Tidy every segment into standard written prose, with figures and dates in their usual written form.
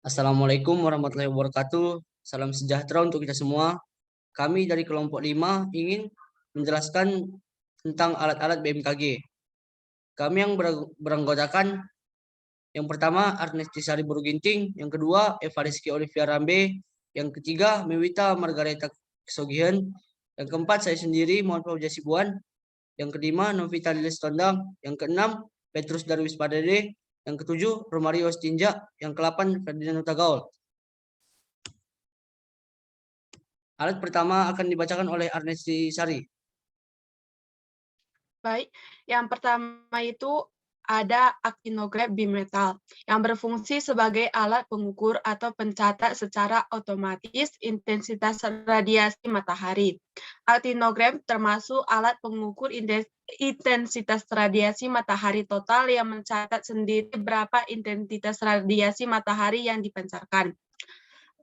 Assalamualaikum warahmatullahi wabarakatuh. Salam sejahtera untuk kita semua. Kami dari kelompok 5 ingin menjelaskan tentang alat-alat BMKG. Kami yang beranggotakan yang pertama Arnestisari Buruginting, yang kedua Eva Rizky Olivia Rambe, yang ketiga Mewita Margareta Kesogihan, yang keempat saya sendiri Muhammad Fauzi Sibuan, yang kelima Novita Lilis Tondang, yang keenam Petrus Darwis Padade, yang ketujuh Romario Stinja, yang ke-8 Ferdinand Hutagaul. Alat pertama akan dibacakan oleh Arnesti Sari. Baik, yang pertama itu ada aktinograf bimetal yang berfungsi sebagai alat pengukur atau pencatat secara otomatis intensitas radiasi matahari. Aktinograf termasuk alat pengukur intensitas radiasi matahari total yang mencatat sendiri berapa intensitas radiasi matahari yang dipancarkan.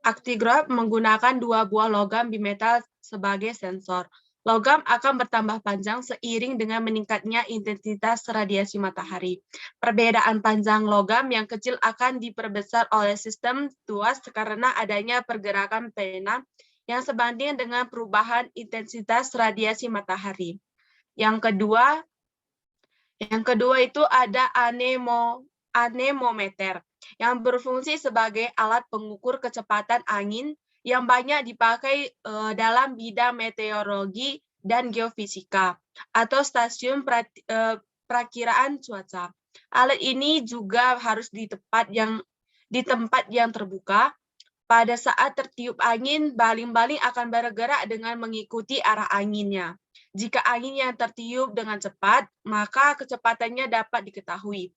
Aktinograf menggunakan dua buah logam bimetal sebagai sensor. Logam akan bertambah panjang seiring dengan meningkatnya intensitas radiasi matahari. Perbedaan panjang logam yang kecil akan diperbesar oleh sistem tuas karena adanya pergerakan pena yang sebanding dengan perubahan intensitas radiasi matahari. Yang kedua itu ada anemometer yang berfungsi sebagai alat pengukur kecepatan angin yang banyak dipakai dalam bidang meteorologi dan geofisika atau stasiun perakiraan cuaca. Alat ini juga harus di tempat yang terbuka. Pada saat tertiup angin, baling-baling akan bergerak dengan mengikuti arah anginnya. Jika angin yang tertiup dengan cepat, maka kecepatannya dapat diketahui.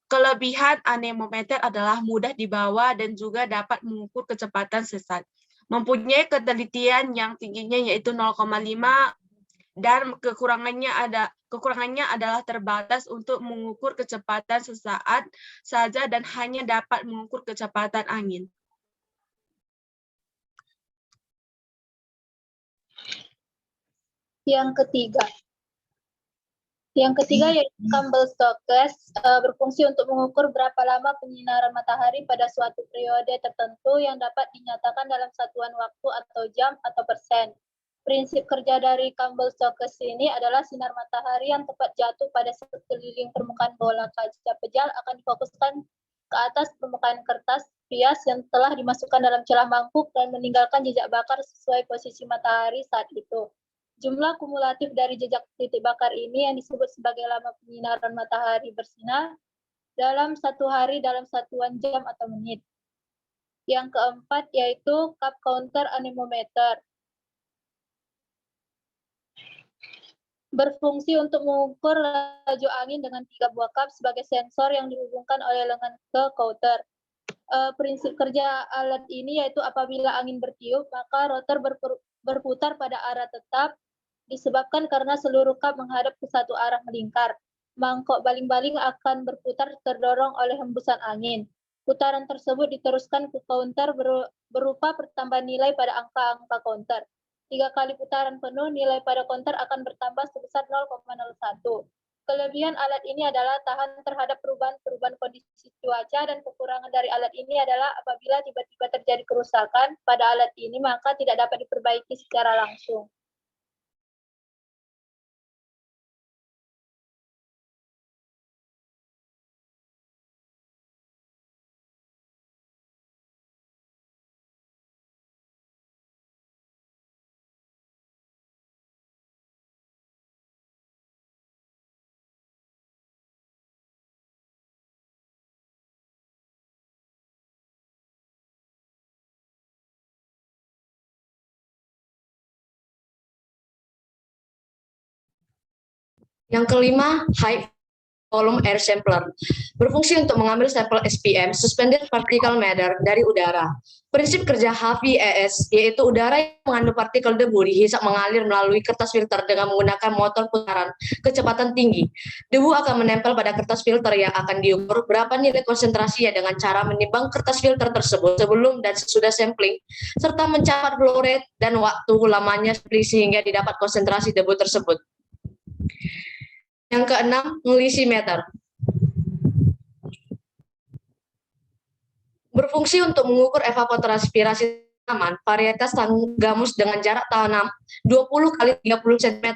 Kelebihan anemometer adalah mudah dibawa dan juga dapat mengukur kecepatan sesat. Mempunyai ketelitian yang tingginya yaitu 0,5 dan kekurangannya adalah terbatas untuk mengukur kecepatan sesaat saja dan hanya dapat mengukur kecepatan angin. Yang ketiga yaitu Campbell Stokes, berfungsi untuk mengukur berapa lama penyinaran matahari pada suatu periode tertentu yang dapat dinyatakan dalam satuan waktu atau jam atau persen. Prinsip kerja dari Campbell Stokes ini adalah sinar matahari yang tepat jatuh pada sekeliling permukaan bola kaca pejal akan difokuskan ke atas permukaan kertas pias yang telah dimasukkan dalam celah mangkuk dan meninggalkan jejak bakar sesuai posisi matahari saat itu. Jumlah kumulatif dari jejak titik bakar ini yang disebut sebagai lama penyinaran matahari bersinar dalam satu hari dalam satuan jam atau menit. Yang keempat yaitu cup counter anemometer. Berfungsi untuk mengukur laju angin dengan 3 buah cup sebagai sensor yang dihubungkan oleh lengan ke counter. Prinsip kerja alat ini yaitu apabila angin bertiup, maka rotor berputar pada arah tetap disebabkan karena seluruh cup menghadap ke satu arah melingkar. Mangkok baling-baling akan berputar terdorong oleh hembusan angin. Putaran tersebut diteruskan ke counter berupa pertambahan nilai pada angka-angka counter. 3 kali putaran penuh, nilai pada counter akan bertambah sebesar 0,01. Kelebihan alat ini adalah tahan terhadap perubahan kondisi cuaca, dan kekurangan dari alat ini adalah apabila tiba-tiba terjadi kerusakan pada alat ini, maka tidak dapat diperbaiki secara langsung. Yang kelima, high volume air sampler, berfungsi untuk mengambil sampel SPM, suspended particle matter, dari udara. Prinsip kerja HVAC yaitu udara yang mengandung partikel debu dihisap mengalir melalui kertas filter dengan menggunakan motor putaran kecepatan tinggi. Debu akan menempel pada kertas filter yang akan diukur berapa nilai konsentrasinya dengan cara menimbang kertas filter tersebut sebelum dan sesudah sampling, serta mencatat flow rate dan waktu lamanya sehingga didapat konsentrasi debu tersebut. Yang ke-6, ngelisimeter. Berfungsi untuk mengukur evapotranspirasi tanaman varietas gambus dengan jarak tanam 20 kali 30 cm.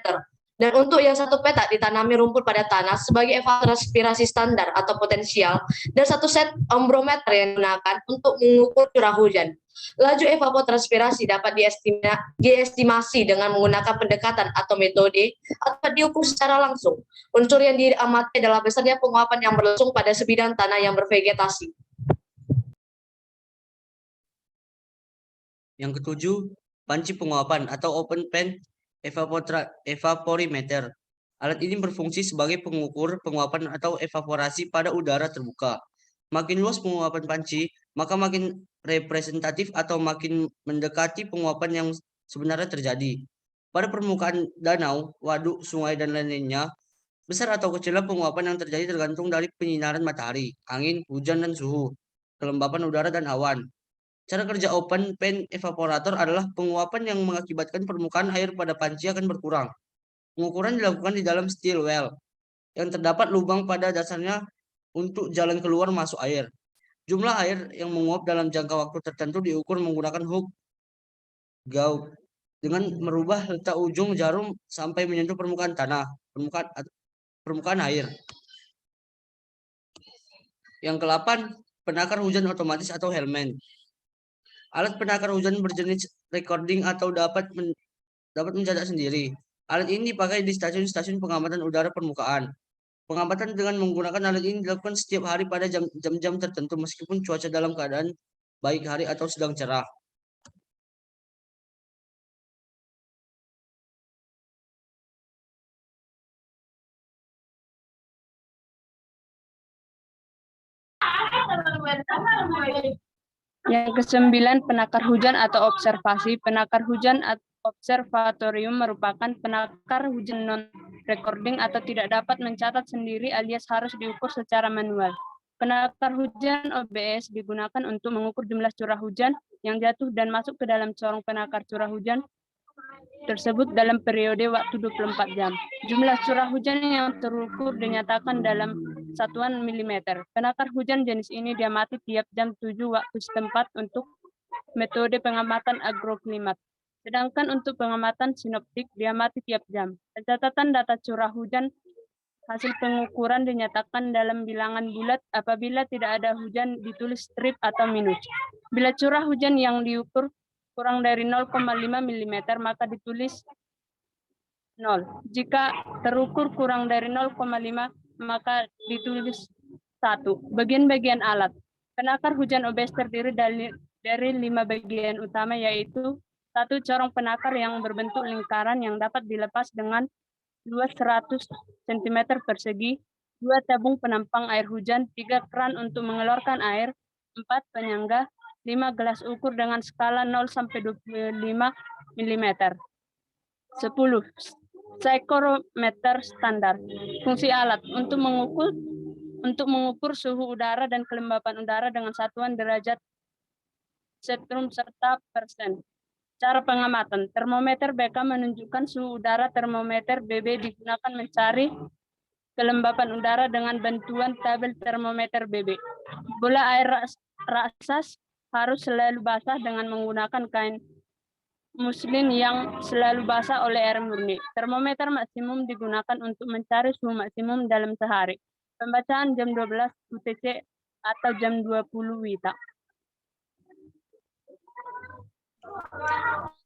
Dan untuk yang 1 petak ditanami rumput pada tanah sebagai evapotranspirasi standar atau potensial, dan 1 set ombrometer yang digunakan untuk mengukur curah hujan. Laju evapotranspirasi dapat diestimasi dengan menggunakan pendekatan atau metode atau diukur secara langsung. Unsur yang diamati adalah besarnya penguapan yang berlangsung pada sebidang tanah yang bervegetasi. Yang ketujuh, panci penguapan atau open pan evaporimeter. Alat ini berfungsi sebagai pengukur penguapan atau evaporasi pada udara terbuka. Makin luas penguapan panci, maka makin representatif atau makin mendekati penguapan yang sebenarnya terjadi. Pada permukaan danau, waduk, sungai, dan lain-lainnya, besar atau kecilnya penguapan yang terjadi tergantung dari penyinaran matahari, angin, hujan, dan suhu, kelembapan udara, dan awan. Cara kerja open pan evaporator adalah penguapan yang mengakibatkan permukaan air pada panci akan berkurang. Pengukuran dilakukan di dalam steel well yang terdapat lubang pada dasarnya untuk jalan keluar masuk air. Jumlah air yang menguap dalam jangka waktu tertentu diukur menggunakan hook gauge dengan merubah letak ujung jarum sampai menyentuh permukaan tanah, permukaan air. Yang ke-8, penakar hujan otomatis atau Hellman. Alat penakar hujan berjenis recording atau dapat mencatat sendiri. Alat ini dipakai di stasiun-stasiun pengamatan udara permukaan. Pengamatan dengan menggunakan alat ini dilakukan setiap hari pada jam-jam tertentu meskipun cuaca dalam keadaan baik hari atau sedang cerah. Yang ke-9, penakar hujan atau observasi. Penakar hujan atau observatorium merupakan penakar hujan non-recording atau tidak dapat mencatat sendiri alias harus diukur secara manual. Penakar hujan OBS digunakan untuk mengukur jumlah curah hujan yang jatuh dan masuk ke dalam corong penakar curah hujan tersebut dalam periode waktu 24 jam. Jumlah curah hujan yang terukur dinyatakan dalam satuan milimeter. Penakar hujan jenis ini diamati tiap jam 7 waktu setempat untuk metode pengamatan agroklimat. Sedangkan untuk pengamatan sinoptik diamati tiap jam. Pencatatan data curah hujan hasil pengukuran dinyatakan dalam bilangan bulat apabila tidak ada hujan ditulis strip atau minus. Bila curah hujan yang diukur kurang dari 0,5 mm maka ditulis 0. Jika terukur kurang dari 0,5 maka ditulis 1. Bagian-bagian alat. Penakar hujan OBS terdiri dari 5 bagian utama, yaitu 1. Corong penakar yang berbentuk lingkaran yang dapat dilepas dengan luas 100 cm persegi, 2. Tabung penampang air hujan, 3. Keran untuk mengeluarkan air, 4. Penyangga, 5. Gelas ukur dengan skala 0 sampai 25 mm. 10. Psychrometer standar. Fungsi alat untuk mengukur suhu udara dan kelembapan udara dengan satuan derajat setrum serta persen. Cara pengamatan. Termometer BK menunjukkan suhu udara, termometer BB digunakan mencari kelembapan udara dengan bantuan tabel termometer BB. Bola air raksasa harus selalu basah dengan menggunakan kain muslin yang selalu basah oleh air murni. Termometer maksimum digunakan untuk mencari suhu maksimum dalam sehari. Pembacaan jam 12 UTC atau jam 20 WITA.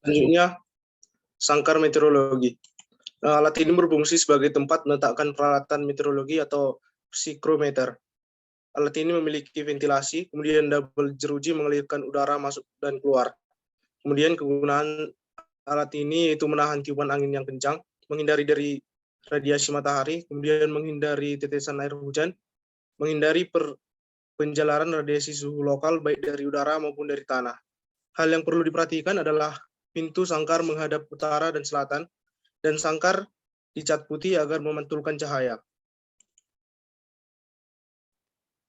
Selanjutnya, sangkar meteorologi. Alat ini berfungsi sebagai tempat meletakkan peralatan meteorologi atau psikrometer. Alat ini memiliki ventilasi, kemudian double jeruji mengalirkan udara masuk dan keluar. Kemudian kegunaan alat ini yaitu menahan tiupan angin yang kencang, menghindari dari radiasi matahari, kemudian menghindari tetesan air hujan, menghindari penjalaran radiasi suhu lokal baik dari udara maupun dari tanah. Hal yang perlu diperhatikan adalah pintu sangkar menghadap utara dan selatan, dan sangkar dicat putih agar memantulkan cahaya.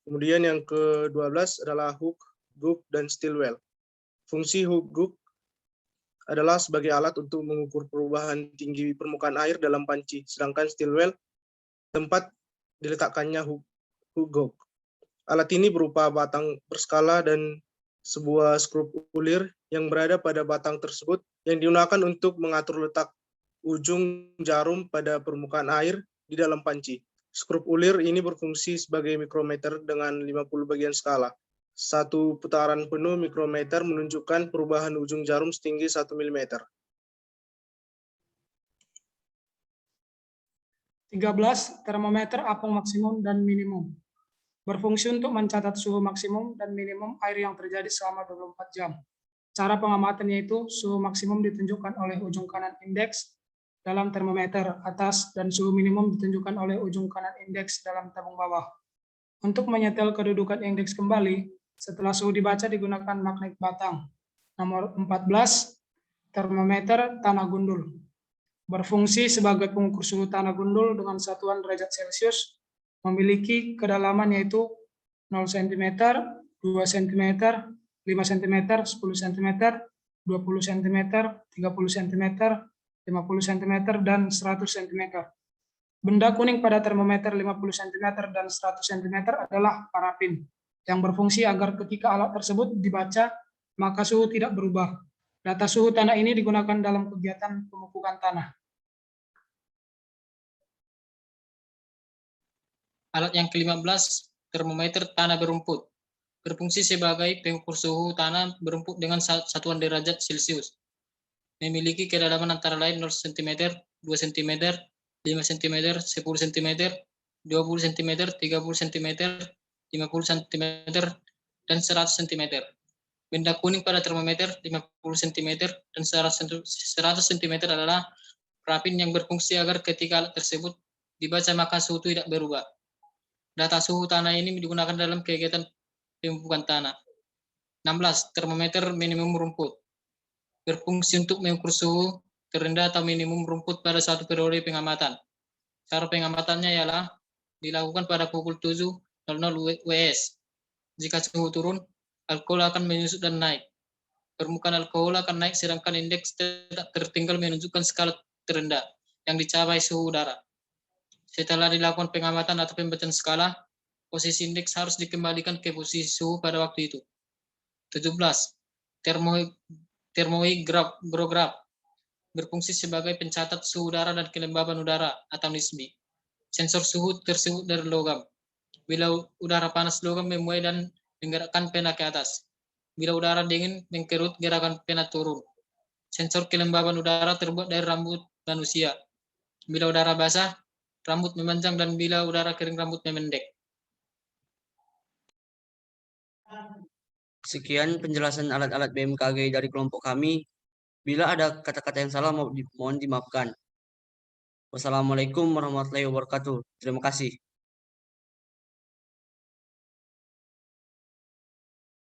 Kemudian yang ke-12 adalah hook, gauge, dan steel well. Fungsi hook gauge adalah sebagai alat untuk mengukur perubahan tinggi permukaan air dalam panci, sedangkan steel well tempat diletakkannya hook gauge. Alat ini berupa batang berskala dan sebuah skrup ulir yang berada pada batang tersebut yang digunakan untuk mengatur letak ujung jarum pada permukaan air di dalam panci. Skrup ulir ini berfungsi sebagai mikrometer dengan 50 bagian skala. Satu putaran penuh mikrometer menunjukkan perubahan ujung jarum setinggi 1 mm. 13. Termometer apung maksimum dan minimum. Berfungsi untuk mencatat suhu maksimum dan minimum air yang terjadi selama 24 jam. Cara pengamatan yaitu suhu maksimum ditunjukkan oleh ujung kanan indeks dalam termometer atas dan suhu minimum ditunjukkan oleh ujung kanan indeks dalam tabung bawah. Untuk menyetel kedudukan indeks kembali, setelah suhu dibaca digunakan magnet batang. Nomor 14, termometer tanah gundul. Berfungsi sebagai pengukur suhu tanah gundul dengan satuan derajat Celcius, memiliki kedalaman yaitu 0 cm, 2 cm, 5 cm, 10 cm, 20 cm, 30 cm, 50 cm, dan 100 cm. Benda kuning pada termometer 50 cm dan 100 cm adalah parafin, yang berfungsi agar ketika alat tersebut dibaca, maka suhu tidak berubah. Data suhu tanah ini digunakan dalam kegiatan pemupukan tanah. Alat yang ke-15, termometer tanah berumput. Berfungsi sebagai pengukur suhu tanah berumput dengan satuan derajat Celcius. Memiliki kedalaman antara lain 0 cm, 2 cm, 5 cm, 10 cm, 20 cm, 30 cm, 50 cm, dan 100 cm. Benda kuning pada termometer 50 cm dan 100 cm adalah parafin yang berfungsi agar ketika alat tersebut dibaca maka suhu tidak berubah. Data suhu tanah ini digunakan dalam kegiatan pemupukan tanah. 16. Termometer minimum rumput. Berfungsi untuk mengukur suhu terendah atau minimum rumput pada suatu periode pengamatan. Cara pengamatannya ialah dilakukan pada pukul 7.00 WS. Jika suhu turun, alkohol akan menyusut dan naik. Permukaan alkohol akan naik sedangkan indeks tidak tertinggal menunjukkan skala terendah yang dicapai suhu udara. Setelah dilakukan pengamatan atau pembacaan skala, posisi indeks harus dikembalikan ke posisi suhu pada waktu itu. 17. Termohigrograf berfungsi sebagai pencatat suhu udara dan kelembaban udara atau nisbi. Sensor suhu tersebut dari logam. Bila udara panas, logam memuai dan menggerakkan pena ke atas. Bila udara dingin, mengkerut gerakan pena turun. Sensor kelembaban udara terbuat dari rambut manusia. Bila udara basah, rambut memanjang, dan bila udara kering, rambut memendek. Sekian penjelasan alat-alat BMKG dari kelompok kami. Bila ada kata-kata yang salah, mohon dimaafkan. Wassalamualaikum warahmatullahi wabarakatuh. Terima kasih.